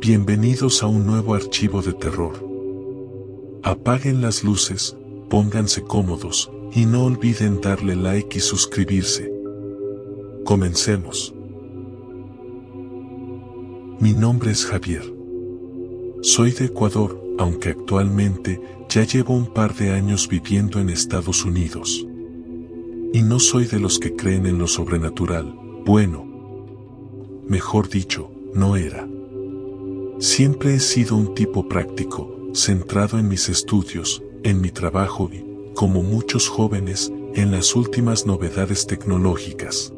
Bienvenidos a un nuevo archivo de terror. Apaguen las luces, pónganse cómodos y no olviden darle like y suscribirse. Comencemos. Mi nombre es Javier. Soy de Ecuador, aunque actualmente ya llevo un par de años viviendo en Estados Unidos. Y no soy de los que creen en lo sobrenatural, bueno, mejor dicho, no era. Siempre he sido un tipo práctico, centrado en mis estudios, en mi trabajo y, como muchos jóvenes, en las últimas novedades tecnológicas.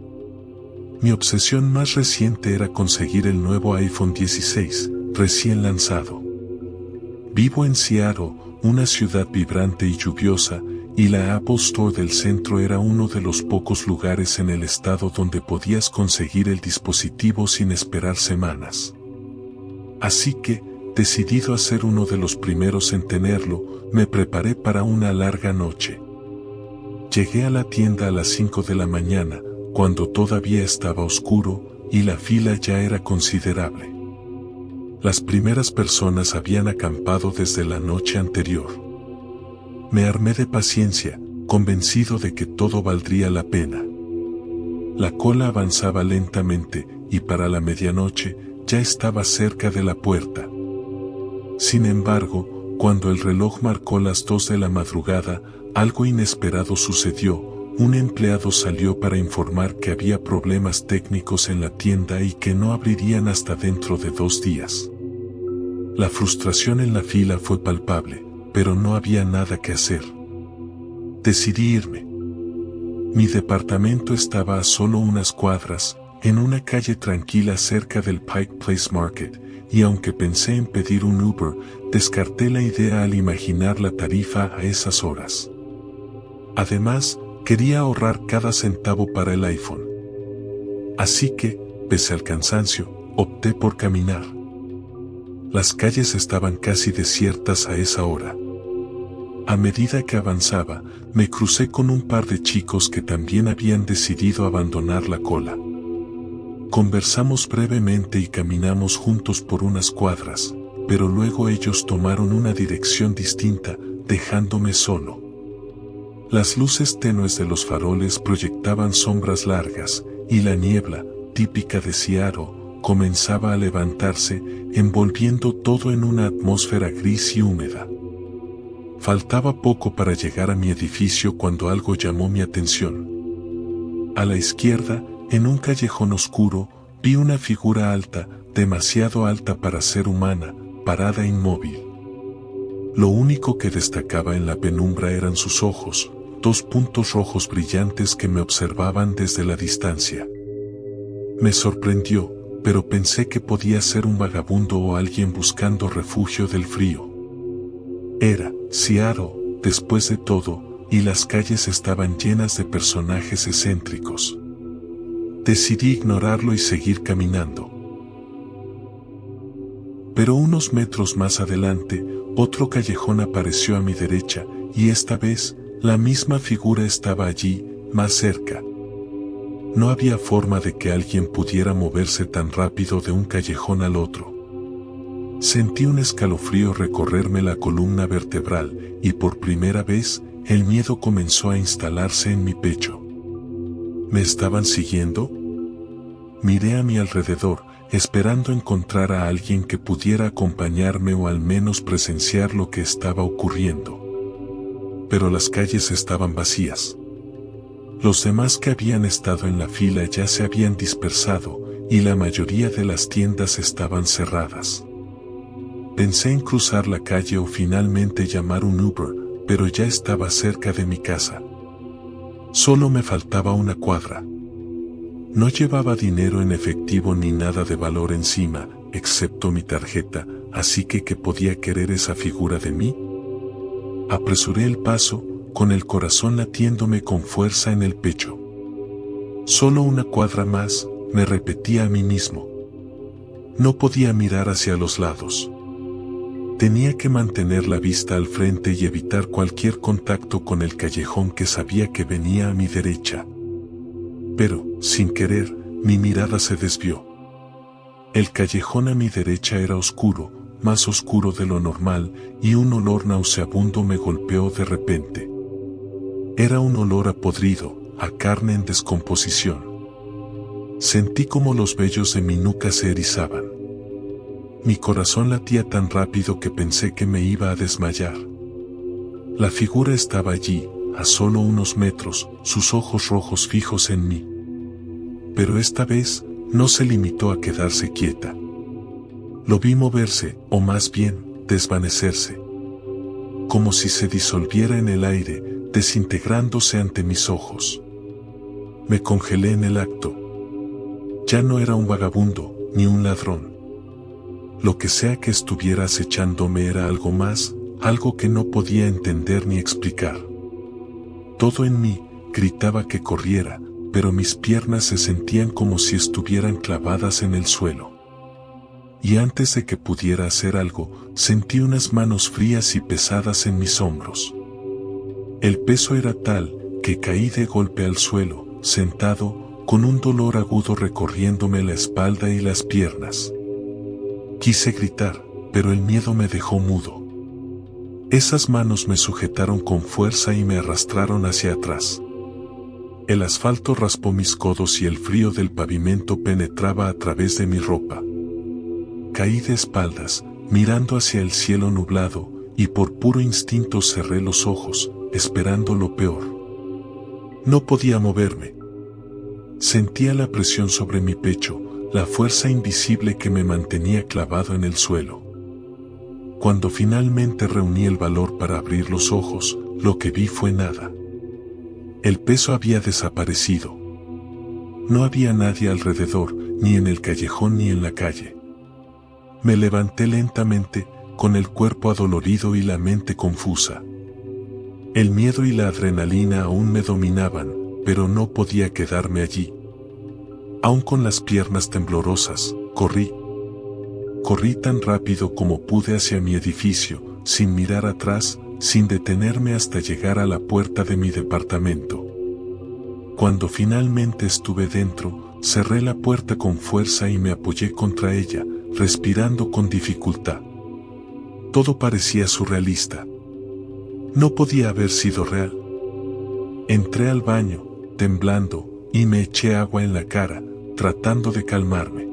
Mi obsesión más reciente era conseguir el nuevo iPhone 16, recién lanzado. Vivo en Seattle, una ciudad vibrante y lluviosa, y la Apple Store del centro era uno de los pocos lugares en el estado donde podías conseguir el dispositivo sin esperar semanas. Así que, decidido a ser uno de los primeros en tenerlo, me preparé para una larga noche. Llegué a la tienda a las 5 de la mañana, cuando todavía estaba oscuro, y la fila ya era considerable. Las primeras personas habían acampado desde la noche anterior. Me armé de paciencia, convencido de que todo valdría la pena. La cola avanzaba lentamente, y para la medianoche, ya estaba cerca de la puerta. Sin embargo, cuando el reloj marcó las 2 de la madrugada, algo inesperado sucedió. Un empleado salió para informar que había problemas técnicos en la tienda y que no abrirían hasta dentro de 2 días. La frustración en la fila fue palpable, pero no había nada que hacer. Decidí irme. Mi departamento estaba a solo unas cuadras, en una calle tranquila cerca del Pike Place Market, y aunque pensé en pedir un Uber, descarté la idea al imaginar la tarifa a esas horas. Además, quería ahorrar cada centavo para el iPhone. Así que, pese al cansancio, opté por caminar. Las calles estaban casi desiertas a esa hora. A medida que avanzaba, me crucé con un par de chicos que también habían decidido abandonar la cola. Conversamos brevemente y caminamos juntos por unas cuadras, pero luego ellos tomaron una dirección distinta, dejándome solo. Las luces tenues de los faroles proyectaban sombras largas, y la niebla, típica de Seattle, comenzaba a levantarse, envolviendo todo en una atmósfera gris y húmeda. Faltaba poco para llegar a mi edificio cuando algo llamó mi atención. A la izquierda, en un callejón oscuro, vi una figura alta, demasiado alta para ser humana, parada inmóvil. Lo único que destacaba en la penumbra eran sus ojos, 2 puntos rojos brillantes que me observaban desde la distancia. Me sorprendió, pero pensé que podía ser un vagabundo o alguien buscando refugio del frío. Era Seattle, después de todo, y las calles estaban llenas de personajes excéntricos. Decidí ignorarlo y seguir caminando. Pero unos metros más adelante, otro callejón apareció a mi derecha, y esta vez, la misma figura estaba allí, más cerca. No había forma de que alguien pudiera moverse tan rápido de un callejón al otro. Sentí un escalofrío recorrerme la columna vertebral, y por primera vez, el miedo comenzó a instalarse en mi pecho. ¿Me estaban siguiendo? Miré a mi alrededor, esperando encontrar a alguien que pudiera acompañarme o al menos presenciar lo que estaba ocurriendo. Pero las calles estaban vacías. Los demás que habían estado en la fila ya se habían dispersado, y la mayoría de las tiendas estaban cerradas. Pensé en cruzar la calle o finalmente llamar un Uber, pero ya estaba cerca de mi casa. Solo me faltaba una cuadra. No llevaba dinero en efectivo ni nada de valor encima, excepto mi tarjeta, así que ¿qué podía querer esa figura de mí? Apresuré el paso, con el corazón latiéndome con fuerza en el pecho. Solo una cuadra más, me repetía a mí mismo. No podía mirar hacia los lados. Tenía que mantener la vista al frente y evitar cualquier contacto con el callejón que sabía que venía a mi derecha. Pero, sin querer, mi mirada se desvió. El callejón a mi derecha era oscuro, más oscuro de lo normal, y un olor nauseabundo me golpeó de repente. Era un olor a podrido, a carne en descomposición. Sentí como los vellos de mi nuca se erizaban. Mi corazón latía tan rápido que pensé que me iba a desmayar. La figura estaba allí, a solo unos metros, sus ojos rojos fijos en mí. Pero esta vez, no se limitó a quedarse quieta. Lo vi moverse, o más bien, desvanecerse. Como si se disolviera en el aire, desintegrándose ante mis ojos. Me congelé en el acto. Ya no era un vagabundo, ni un ladrón. Lo que sea que estuviera acechándome era algo más, algo que no podía entender ni explicar. Todo en mí gritaba que corriera, pero mis piernas se sentían como si estuvieran clavadas en el suelo. Y antes de que pudiera hacer algo, sentí unas manos frías y pesadas en mis hombros. El peso era tal, que caí de golpe al suelo, sentado, con un dolor agudo recorriéndome la espalda y las piernas. Quise gritar, pero el miedo me dejó mudo. Esas manos me sujetaron con fuerza y me arrastraron hacia atrás. El asfalto raspó mis codos y el frío del pavimento penetraba a través de mi ropa. Caí de espaldas, mirando hacia el cielo nublado, y por puro instinto cerré los ojos, esperando lo peor. No podía moverme. Sentía la presión sobre mi pecho, la fuerza invisible que me mantenía clavado en el suelo. Cuando finalmente reuní el valor para abrir los ojos, lo que vi fue nada. El peso había desaparecido. No había nadie alrededor, ni en el callejón ni en la calle. Me levanté lentamente, con el cuerpo adolorido y la mente confusa. El miedo y la adrenalina aún me dominaban, pero no podía quedarme allí. Aún con las piernas temblorosas, corrí. Corrí tan rápido como pude hacia mi edificio, sin mirar atrás, sin detenerme hasta llegar a la puerta de mi departamento. Cuando finalmente estuve dentro, cerré la puerta con fuerza y me apoyé contra ella, respirando con dificultad. Todo parecía surrealista. No podía haber sido real. Entré al baño, temblando, y me eché agua en la cara, tratando de calmarme.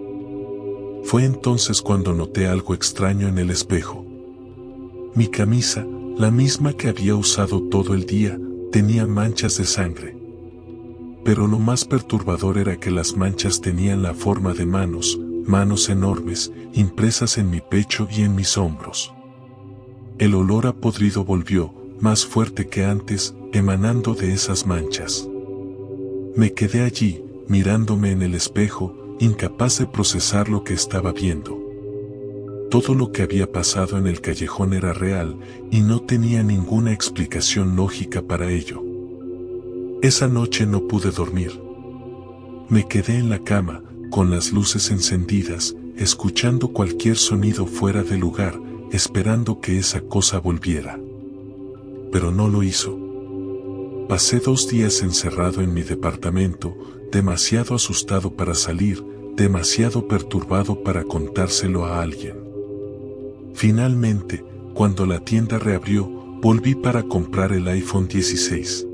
Fue entonces cuando noté algo extraño en el espejo. Mi camisa, la misma que había usado todo el día, tenía manchas de sangre. Pero lo más perturbador era que las manchas tenían la forma de manos enormes, impresas en mi pecho y en mis hombros. El olor a podrido volvió, más fuerte que antes, emanando de esas manchas. Me quedé allí, mirándome en el espejo, incapaz de procesar lo que estaba viendo. Todo lo que había pasado en el callejón era real, y no tenía ninguna explicación lógica para ello. Esa noche no pude dormir. Me quedé en la cama, con las luces encendidas, escuchando cualquier sonido fuera de lugar, esperando que esa cosa volviera. Pero no lo hizo. Pasé 2 días encerrado en mi departamento, demasiado asustado para salir, demasiado perturbado para contárselo a alguien. Finalmente, cuando la tienda reabrió, volví para comprar el iPhone 16.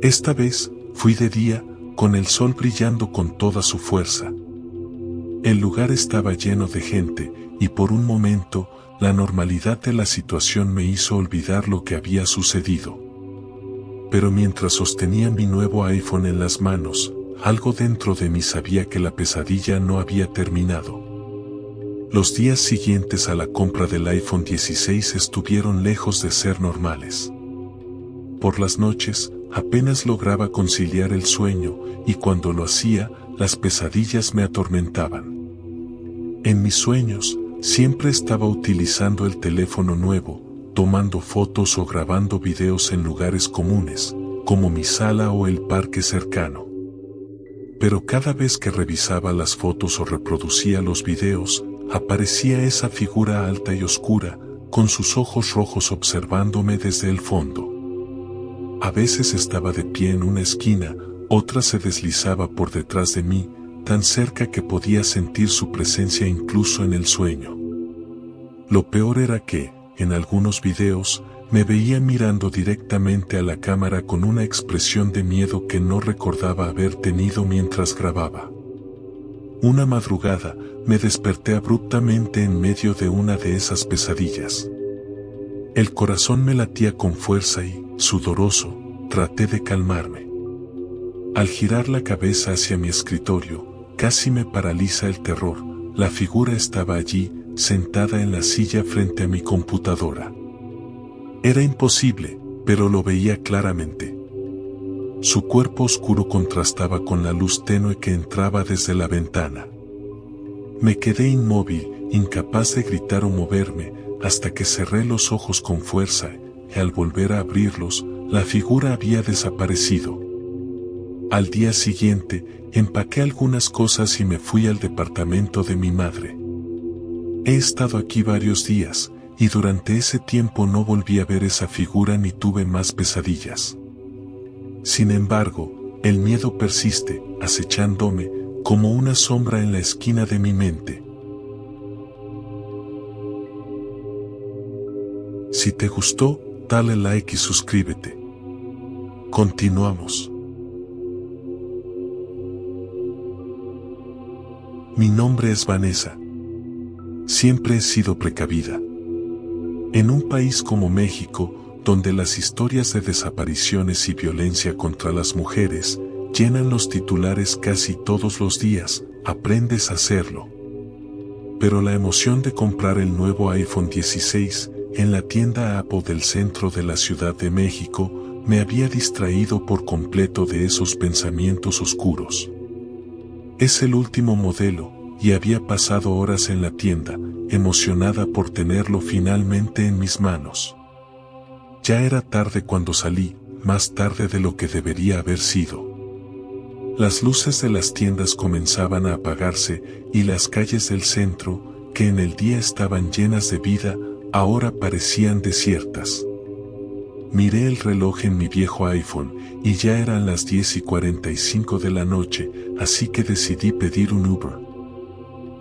Esta vez, fui de día, con el sol brillando con toda su fuerza. El lugar estaba lleno de gente, y por un momento, la normalidad de la situación me hizo olvidar lo que había sucedido. Pero mientras sostenía mi nuevo iPhone en las manos, algo dentro de mí sabía que la pesadilla no había terminado. Los días siguientes a la compra del iPhone 16 estuvieron lejos de ser normales. Por las noches, apenas lograba conciliar el sueño, y cuando lo hacía, las pesadillas me atormentaban. En mis sueños, siempre estaba utilizando el teléfono nuevo, tomando fotos o grabando videos en lugares comunes, como mi sala o el parque cercano. Pero cada vez que revisaba las fotos o reproducía los videos, aparecía esa figura alta y oscura, con sus ojos rojos observándome desde el fondo. A veces estaba de pie en una esquina, otra se deslizaba por detrás de mí, tan cerca que podía sentir su presencia incluso en el sueño. Lo peor era que, en algunos videos, me veía mirando directamente a la cámara con una expresión de miedo que no recordaba haber tenido mientras grababa. Una madrugada, me desperté abruptamente en medio de una de esas pesadillas. El corazón me latía con fuerza y, sudoroso, traté de calmarme. Al girar la cabeza hacia mi escritorio, casi me paraliza el terror. La figura estaba allí, sentada en la silla frente a mi computadora. Era imposible, pero lo veía claramente. Su cuerpo oscuro contrastaba con la luz tenue que entraba desde la ventana. Me quedé inmóvil, incapaz de gritar o moverme, hasta que cerré los ojos con fuerza, y al volver a abrirlos, la figura había desaparecido. Al día siguiente, empaqué algunas cosas y me fui al departamento de mi madre. He estado aquí varios días, y durante ese tiempo no volví a ver esa figura ni tuve más pesadillas. Sin embargo, el miedo persiste, acechándome, como una sombra en la esquina de mi mente. Si te gustó, dale like y suscríbete. Continuamos. Mi nombre es Vanessa. Siempre he sido precavida. En un país como México, donde las historias de desapariciones y violencia contra las mujeres llenan los titulares casi todos los días, aprendes a hacerlo. Pero la emoción de comprar el nuevo iPhone 16 en la tienda Apple del centro de la Ciudad de México me había distraído por completo de esos pensamientos oscuros. Es el último modelo, y había pasado horas en la tienda, emocionada por tenerlo finalmente en mis manos. Ya era tarde cuando salí, más tarde de lo que debería haber sido. Las luces de las tiendas comenzaban a apagarse y las calles del centro, que en el día estaban llenas de vida, ahora parecían desiertas. Miré el reloj en mi viejo iPhone y ya eran las 10:45 de la noche, así que decidí pedir un Uber.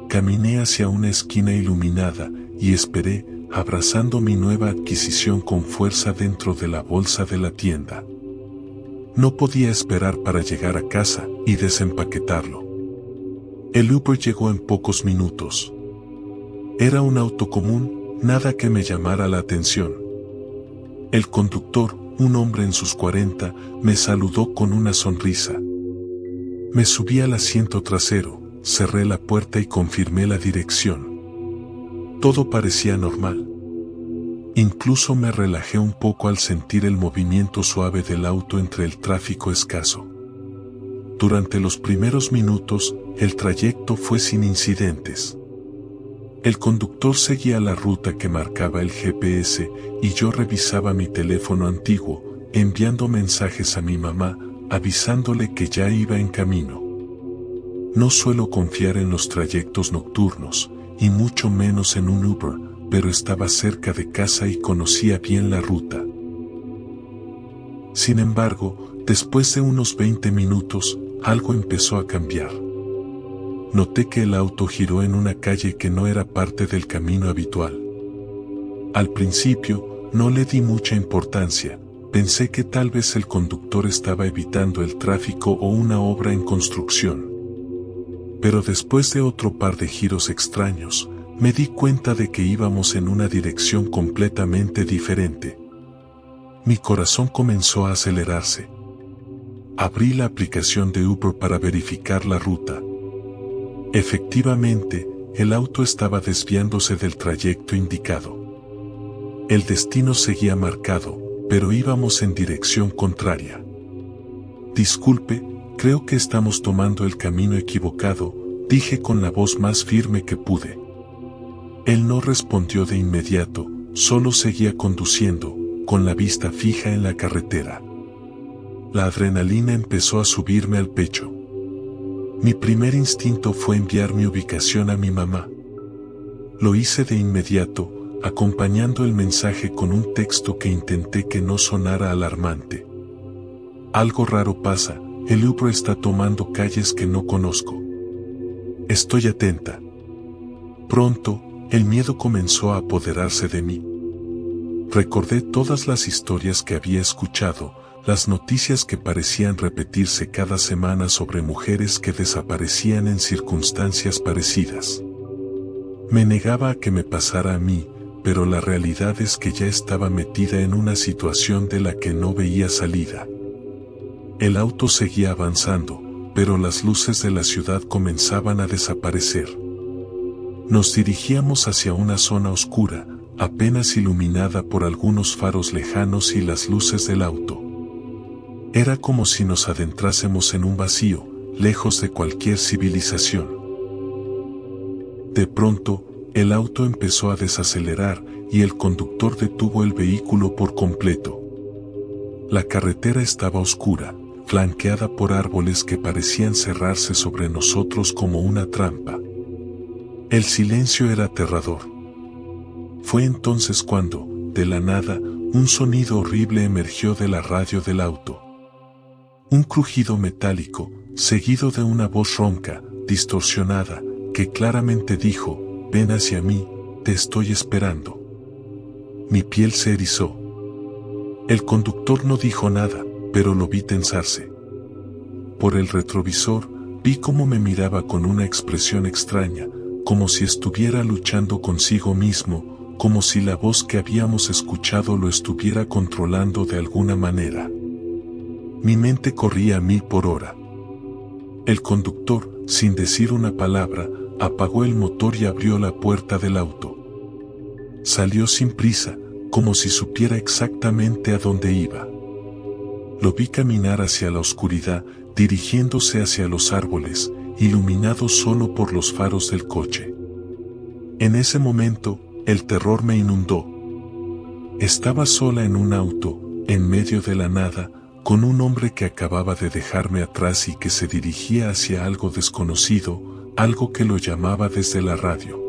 Caminé hacia una esquina iluminada y esperé, abrazando mi nueva adquisición con fuerza dentro de la bolsa de la tienda. No podía esperar para llegar a casa y desempaquetarlo. El Uber llegó en pocos minutos. Era un auto común, nada que me llamara la atención. El conductor, un hombre en sus 40, me saludó con una sonrisa. Me subí al asiento trasero, cerré la puerta y confirmé la dirección. Todo parecía normal. Incluso me relajé un poco al sentir el movimiento suave del auto entre el tráfico escaso. Durante los primeros minutos, el trayecto fue sin incidentes. El conductor seguía la ruta que marcaba el GPS y yo revisaba mi teléfono antiguo, enviando mensajes a mi mamá, avisándole que ya iba en camino. No suelo confiar en los trayectos nocturnos, y mucho menos en un Uber, pero estaba cerca de casa y conocía bien la ruta. Sin embargo, después de unos 20 minutos, algo empezó a cambiar. Noté que el auto giró en una calle que no era parte del camino habitual. Al principio, no le di mucha importancia, pensé que tal vez el conductor estaba evitando el tráfico o una obra en construcción. Pero después de otro par de giros extraños, me di cuenta de que íbamos en una dirección completamente diferente. Mi corazón comenzó a acelerarse. Abrí la aplicación de Uber para verificar la ruta. Efectivamente, el auto estaba desviándose del trayecto indicado. El destino seguía marcado, pero íbamos en dirección contraria. Disculpe, creo que estamos tomando el camino equivocado, dije con la voz más firme que pude. Él no respondió de inmediato, solo seguía conduciendo, con la vista fija en la carretera. La adrenalina empezó a subirme al pecho. Mi primer instinto fue enviar mi ubicación a mi mamá. Lo hice de inmediato, acompañando el mensaje con un texto que intenté que no sonara alarmante. Algo raro pasa, el Uber está tomando calles que no conozco. Estoy atenta. Pronto, el miedo comenzó a apoderarse de mí. Recordé todas las historias que había escuchado, las noticias que parecían repetirse cada semana sobre mujeres que desaparecían en circunstancias parecidas. Me negaba a que me pasara a mí, pero la realidad es que ya estaba metida en una situación de la que no veía salida. El auto seguía avanzando, pero las luces de la ciudad comenzaban a desaparecer. Nos dirigíamos hacia una zona oscura, apenas iluminada por algunos faros lejanos y las luces del auto. Era como si nos adentrásemos en un vacío, lejos de cualquier civilización. De pronto, el auto empezó a desacelerar y el conductor detuvo el vehículo por completo. La carretera estaba oscura, flanqueada por árboles que parecían cerrarse sobre nosotros como una trampa. El silencio era aterrador. Fue entonces cuando, de la nada, un sonido horrible emergió de la radio del auto. Un crujido metálico, seguido de una voz ronca, distorsionada, que claramente dijo: «Ven hacia mí, te estoy esperando». Mi piel se erizó. El conductor no dijo nada, pero lo vi tensarse. Por el retrovisor, vi cómo me miraba con una expresión extraña, como si estuviera luchando consigo mismo, como si la voz que habíamos escuchado lo estuviera controlando de alguna manera. Mi mente corría a 1000 por hora. El conductor, sin decir una palabra, apagó el motor y abrió la puerta del auto. Salió sin prisa, como si supiera exactamente a dónde iba. Lo vi caminar hacia la oscuridad, dirigiéndose hacia los árboles, iluminado solo por los faros del coche. En ese momento, el terror me inundó. Estaba sola en un auto, en medio de la nada, con un hombre que acababa de dejarme atrás y que se dirigía hacia algo desconocido, algo que lo llamaba desde la radio.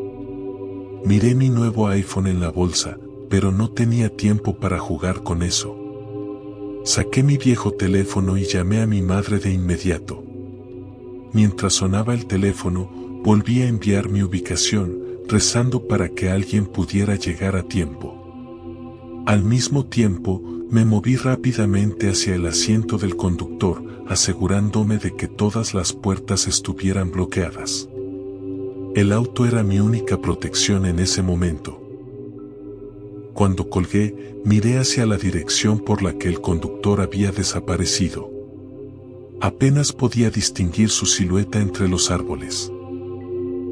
Miré mi nuevo iPhone en la bolsa, pero no tenía tiempo para jugar con eso. Saqué mi viejo teléfono y llamé a mi madre de inmediato. Mientras sonaba el teléfono, volví a enviar mi ubicación, rezando para que alguien pudiera llegar a tiempo. Al mismo tiempo, me moví rápidamente hacia el asiento del conductor, asegurándome de que todas las puertas estuvieran bloqueadas. El auto era mi única protección en ese momento. Cuando colgué, miré hacia la dirección por la que el conductor había desaparecido. Apenas podía distinguir su silueta entre los árboles.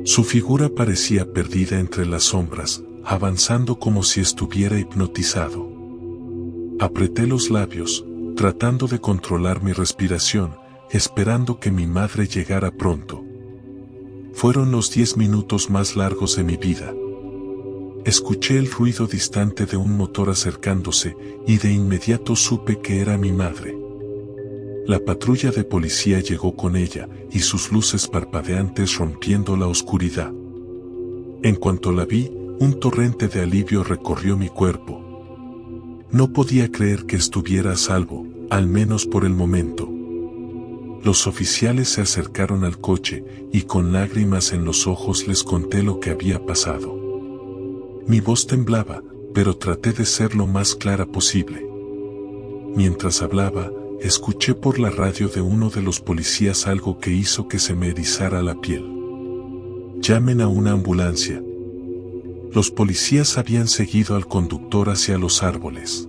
Su figura parecía perdida entre las sombras, avanzando como si estuviera hipnotizado. Apreté los labios, tratando de controlar mi respiración, esperando que mi madre llegara pronto. Fueron los 10 minutos más largos de mi vida. Escuché el ruido distante de un motor acercándose, y de inmediato supe que era mi madre. La patrulla de policía llegó con ella, y sus luces parpadeantes rompiendo la oscuridad. En cuanto la vi, un torrente de alivio recorrió mi cuerpo. No podía creer que estuviera a salvo, al menos por el momento. Los oficiales se acercaron al coche, y con lágrimas en los ojos les conté lo que había pasado. Mi voz temblaba, pero traté de ser lo más clara posible. Mientras hablaba, escuché por la radio de uno de los policías algo que hizo que se me erizara la piel. «Llamen a una ambulancia». Los policías habían seguido al conductor hacia los árboles.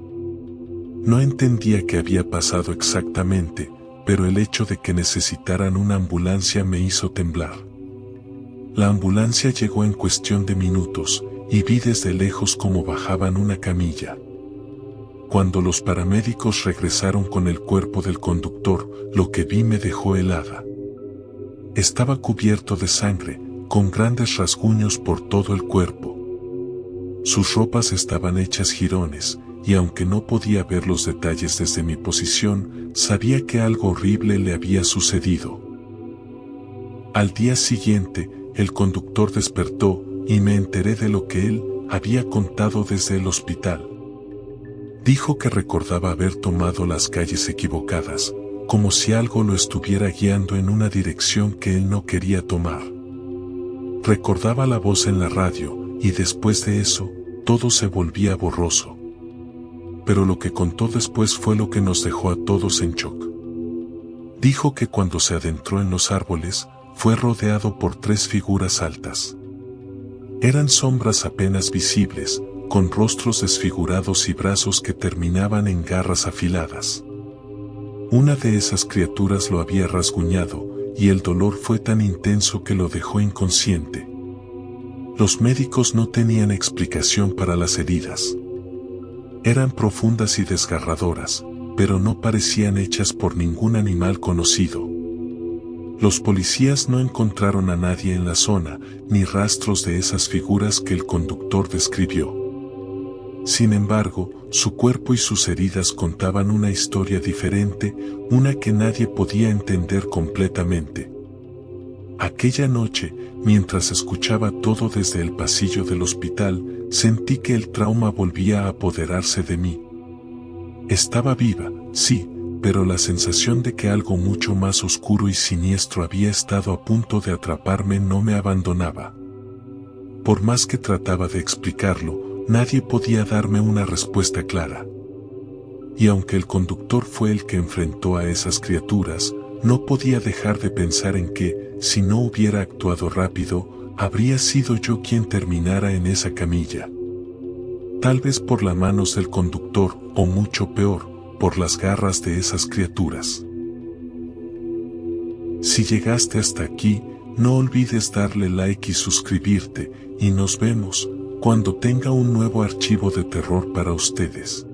No entendía qué había pasado exactamente, pero el hecho de que necesitaran una ambulancia me hizo temblar. La ambulancia llegó en cuestión de minutos, y vi desde lejos cómo bajaban una camilla. Cuando los paramédicos regresaron con el cuerpo del conductor, lo que vi me dejó helada. Estaba cubierto de sangre, con grandes rasguños por todo el cuerpo. Sus ropas estaban hechas jirones, y aunque no podía ver los detalles desde mi posición, sabía que algo horrible le había sucedido. Al día siguiente, el conductor despertó, y me enteré de lo que él había contado desde el hospital. Dijo que recordaba haber tomado las calles equivocadas, como si algo lo estuviera guiando en una dirección que él no quería tomar. Recordaba la voz en la radio, y después de eso, todo se volvía borroso. Pero lo que contó después fue lo que nos dejó a todos en shock. Dijo que cuando se adentró en los árboles, fue rodeado por 3 figuras altas. Eran sombras apenas visibles, con rostros desfigurados y brazos que terminaban en garras afiladas. Una de esas criaturas lo había rasguñado, y el dolor fue tan intenso que lo dejó inconsciente. Los médicos no tenían explicación para las heridas. Eran profundas y desgarradoras, pero no parecían hechas por ningún animal conocido. Los policías no encontraron a nadie en la zona, ni rastros de esas figuras que el conductor describió. Sin embargo, su cuerpo y sus heridas contaban una historia diferente, una que nadie podía entender completamente. Aquella noche, mientras escuchaba todo desde el pasillo del hospital, sentí que el trauma volvía a apoderarse de mí. Estaba viva, sí, pero la sensación de que algo mucho más oscuro y siniestro había estado a punto de atraparme no me abandonaba. Por más que trataba de explicarlo, nadie podía darme una respuesta clara. Y aunque el conductor fue el que enfrentó a esas criaturas, no podía dejar de pensar en que, si no hubiera actuado rápido, habría sido yo quien terminara en esa camilla. Tal vez por las manos del conductor, o mucho peor, por las garras de esas criaturas. Si llegaste hasta aquí, no olvides darle like y suscribirte, y nos vemos cuando tenga un nuevo archivo de terror para ustedes.